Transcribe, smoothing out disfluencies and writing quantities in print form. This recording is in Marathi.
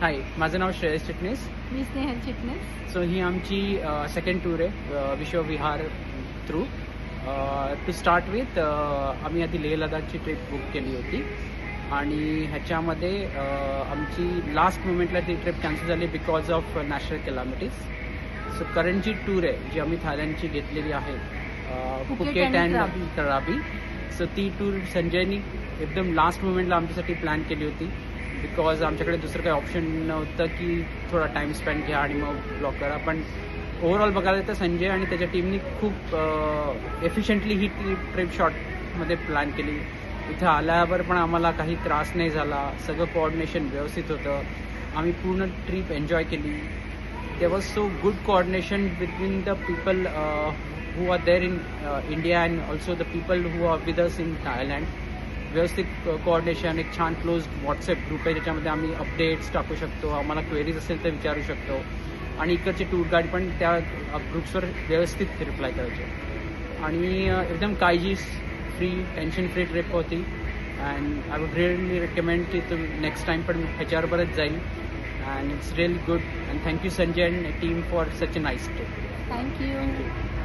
हाय, माझं नाव श्रेयस चिटणीस. मी स्नेहल चिटणीस. सो ही आमची सेकंड टूर आहे विश्वविहार थ्रू. टू स्टार्ट विथ आम्ही आधी लेह लडाखची ट्रिप बुक केली होती आणि ह्याच्यामध्ये आमची लास्ट मोमेंटला ती ट्रिप कॅन्सल झाली because of natural calamities. So current जी टूर आहे जी आम्ही थायलंडची घेतलेली आहे फुकेट अँड कराबी. सो ती टूर संजयनी एकदम लास्ट मोमेंटला आमच्यासाठी प्लॅन केली होती बिकॉज आमच्याकडे दुसरं काही ऑप्शन नव्हतं की थोडा टाईम स्पेंड घ्या आणि मग ब्लॉक करा. पण ओव्हरऑल बघायला तर संजय आणि त्याच्या टीमनी खूप एफिशियंटली ही ट्रिप शॉर्टमध्ये प्लॅन केली. इथं आल्यावर पण आम्हाला काही त्रास नाही झाला, सगळं कोऑर्डिनेशन व्यवस्थित होतं, आम्ही पूर्ण ट्रिप एन्जॉय केली. There was so good coordination between the people who are there in India and also the people who are with us in Thailand. व्यवस्थित कोऑर्डिनेशन, एक छान क्लोज व्हॉट्सअप ग्रुप आहे ज्याच्यामध्ये आम्ही अपडेट्स टाकू शकतो, आम्हाला क्वेरीज असेल तर विचारू शकतो आणि इकडचे टूर गाईड पण त्या ग्रुप्सवर व्यवस्थित रिप्लाय करायचे आणि एकदम काळजी फ्री, टेन्शन फ्री ट्रिप होती. And I would really recommend की तुम्ही नेक्स्ट टाईम पण ह्याच्याबरोबरच जाईल. And it's really good. And thank you Sanjay and team for such a nice trip. Thank you.